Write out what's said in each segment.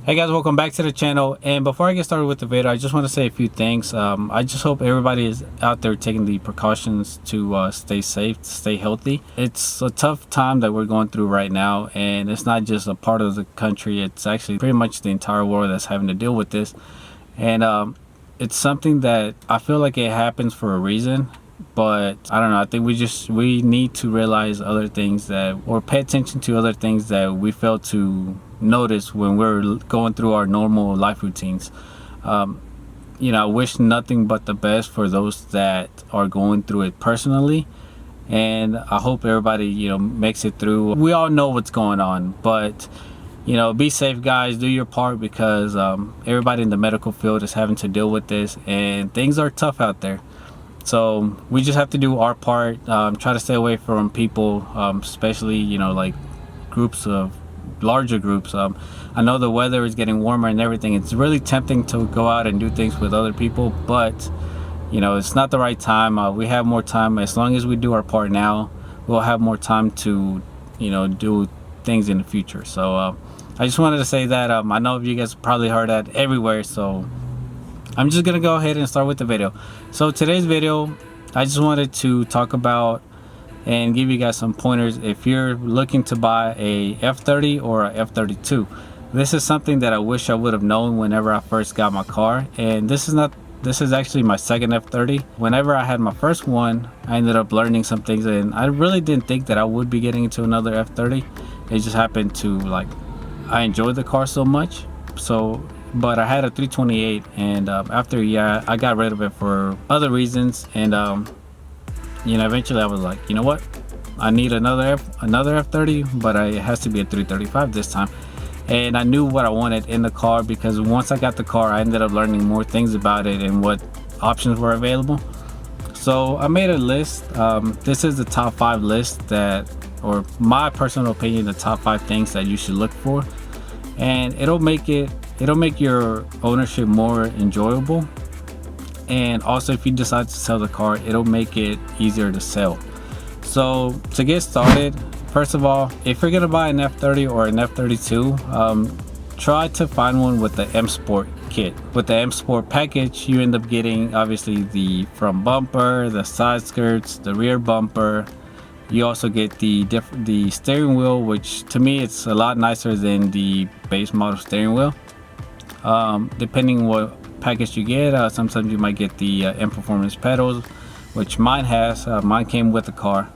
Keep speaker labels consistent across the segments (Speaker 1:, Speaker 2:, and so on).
Speaker 1: Hey guys, welcome back to the channel. And before I get started with the video, I just want to say a few things. I just hope everybody is out there taking the precautions to stay safe, stay healthy. It's a tough time that we're going through right now, and it's not just a part of the country, it's actually pretty much the entire world that's having to deal with this. And it's something that I feel like it happens for a reason, but I don't know, I think we need to realize other things that, or pay attention to other things that we fail to notice when we're going through our normal life routines. I wish nothing but the best for those that are going through it personally, and I hope everybody makes it through. We all know what's going on, but be safe, guys. Do your part, because everybody in the medical field is having to deal with this, and things are tough out there. So we just have to do our part. Try to stay away from people, especially like larger groups. I know the weather is getting warmer and everything. It's really tempting to go out and do things with other people, but it's not the right time. We have more time. As long as we do our part now, we'll have more time to do things in the future. So I just wanted to say that. I know you guys probably heard that everywhere, so I'm just gonna go ahead and start with the video. So today's video, I just wanted to talk about and give you guys some pointers if you're looking to buy a F30 or a F32. This is something that I wish I would have known whenever I first got my car, and this is actually my second F30. Whenever I had my first one, I ended up learning some things, and I really didn't think that I would be getting into another F30. It just happened to, I enjoyed the car so much. But I had a 328, and after a year I got rid of it for other reasons, and eventually I was like, you know what, I need another F30, but it has to be a 335 this time. And I knew what I wanted in the car, because once I got the car, I ended up learning more things about it and what options were available. So I made a list. This is the top 5 list or my personal opinion, the top 5 things that you should look for, and it'll make your ownership more enjoyable. And also, if you decide to sell the car, it'll make it easier to sell. So to get started, first of all, if you're gonna buy an F30 or an F32, try to find one with the M Sport kit. With the M Sport package, you end up getting obviously the front bumper, the side skirts, the rear bumper. You also get the steering wheel, which to me it's a lot nicer than the base model steering wheel. Depending what package you get, sometimes you might get the M Performance pedals, which mine has. Mine came with the car.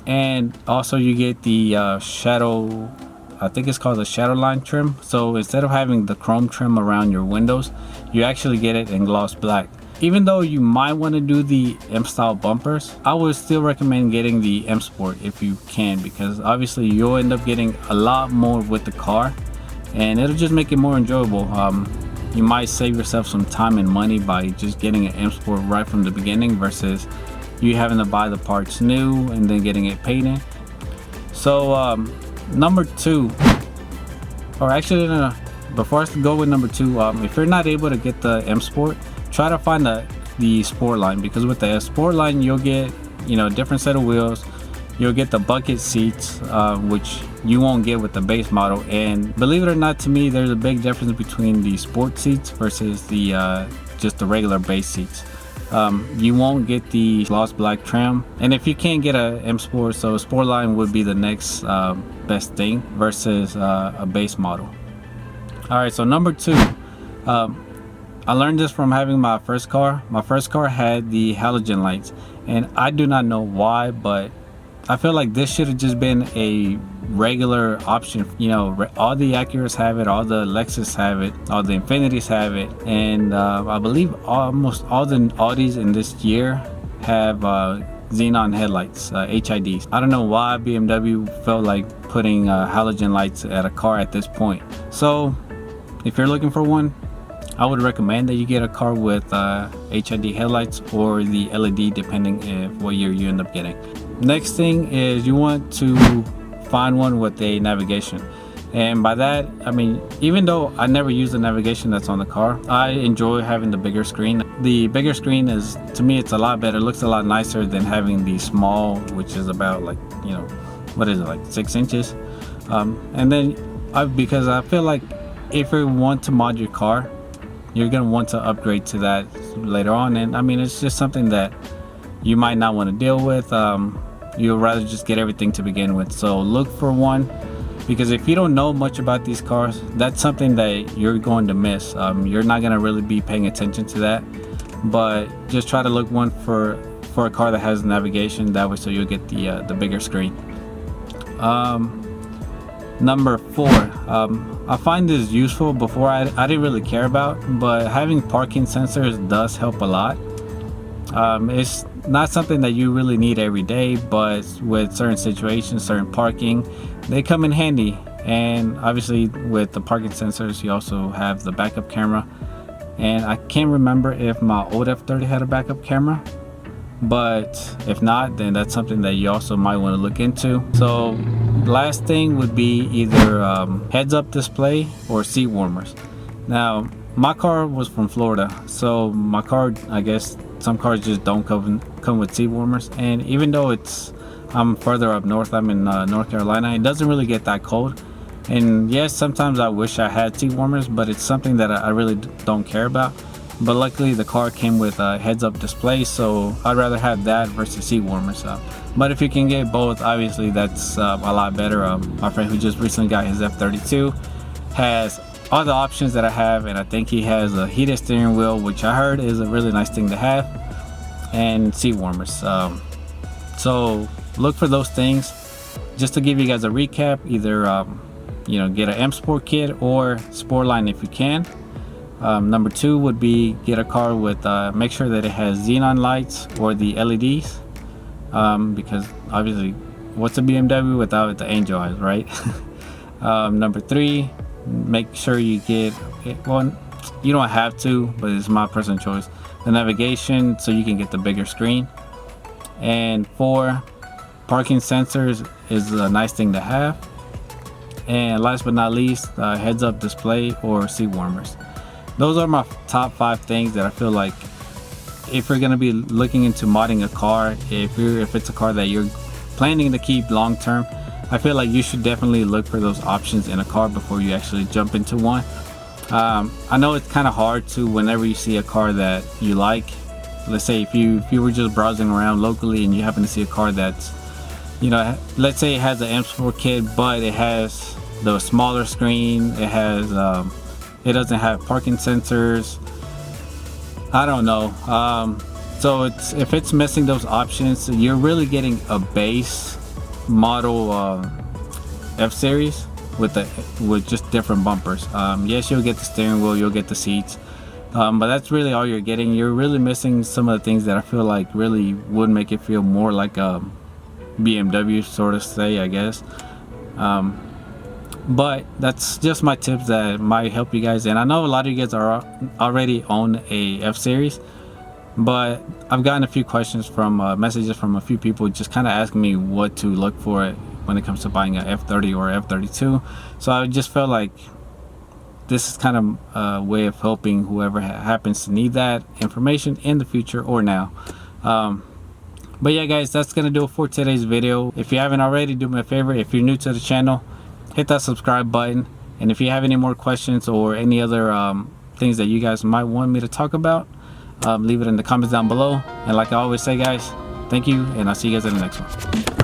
Speaker 1: And also you get the shadow, I think it's called the shadow line trim. So instead of having the chrome trim around your windows, you actually get it in gloss black. Even though you might want to do the M style bumpers, I would still recommend getting the M Sport if you can, because obviously you'll end up getting a lot more with the car, and it'll just make it more enjoyable. You might save yourself some time and money by just getting an M Sport right from the beginning, versus you having to buy the parts new and then getting it painted. So number 2, or actually no, before I go with number 2, if you're not able to get the M Sport, try to find the Sport line, because with the Sport line you'll get different set of wheels. You'll get the bucket seats, which you won't get with the base model. And believe it or not, to me, there's a big difference between the sport seats versus the just the regular base seats. You won't get the gloss black trim, and if you can't get a M Sport, so Sport line would be the next best thing versus a base model. All right, so number 2, I learned this from having my first car. My first car had the halogen lights, and I do not know why, but I feel like this should have just been a regular option. All the Acuras have it, all the Lexus have it, all the Infinitis have it, and I believe almost all the Audis in this year have xenon headlights, HIDs. I don't know why BMW felt like putting halogen lights at a car at this point. So if you're looking for one, I would recommend that you get a car with HID headlights or the LED, depending if what year you end up getting. Next thing is you want to find one with a navigation. And by that, I mean, even though I never use the navigation that's on the car, I enjoy having the bigger screen. The bigger screen is, to me, it's a lot better. It looks a lot nicer than having the small, which is about like, you know, what is it, like 6 inches. And then because I feel like if you want to mod your car, you're gonna want to upgrade to that later on. And I mean, it's just something that you might not want to deal with. You'd rather just get everything to begin with. So look for one, because if you don't know much about these cars, that's something that you're going to miss. You're not gonna really be paying attention to that, but just try to look one for a car that has navigation, that way so you'll get the bigger screen. Number 4, I find this useful. Before I didn't really care about, but having parking sensors does help a lot. It's not something that you really need every day, but with certain situations, certain parking, they come in handy. And obviously with the parking sensors, you also have the backup camera, and I can't remember if my old F30 had a backup camera, but if not, then that's something that you also might want to look into. So last thing would be either heads-up display or seat warmers. Now my car was from Florida, so my car, I guess some cars just don't come with seat warmers. And even though I'm further up north, I'm in North Carolina, it doesn't really get that cold. And yes, sometimes I wish I had seat warmers, but it's something that I really don't care about. But luckily the car came with a heads-up display, so I'd rather have that versus seat warmers. But if you can get both, obviously that's a lot better. My friend who just recently got his F32 has all the options that I have, and I think he has a heated steering wheel, which I heard is a really nice thing to have, and seat warmers. So look for those things. Just to give you guys a recap, either get an M Sport kit or Sportline if you can. Number 2 would be get a car with make sure that it has xenon lights or the LEDs, because obviously what's a BMW without the angel eyes, right? Number 3, make sure you get one. You don't have to, but it's my personal choice, the navigation, so you can get the bigger screen. And 4, parking sensors is a nice thing to have. And last but not least, heads-up display or seat warmers. Those are my top 5 things that I feel like if you're going to be looking into modding a car, if it's a car that you're planning to keep long term, I feel like you should definitely look for those options in a car before you actually jump into one. I know it's kind of hard to, whenever you see a car that you like, let's say if you were just browsing around locally and you happen to see a car that's, let's say it has an M Sport kit, but it has the smaller screen, it doesn't have parking sensors, I don't know. So if it's missing those options, you're really getting a base model F series with just different bumpers. Yes, you'll get the steering wheel, you'll get the seats, but that's really all you're getting. You're really missing some of the things that I feel like really would make it feel more like a BMW, sort of say, I guess. But that's just my tips that might help you guys. And I know a lot of you guys are already own a F series, but I've gotten a few questions from messages from a few people just kind of asking me what to look for when it comes to buying an F30 or F32. So I just felt like this is kind of a way of helping whoever happens to need that information in the future or now. But yeah guys, that's gonna do it for today's video. If you haven't already, do me a favor, if you're new to the channel, hit that subscribe button. And if you have any more questions or any other things that you guys might want me to talk about, leave it in the comments down below. And like I always say guys, thank you, and I'll see you guys in the next one.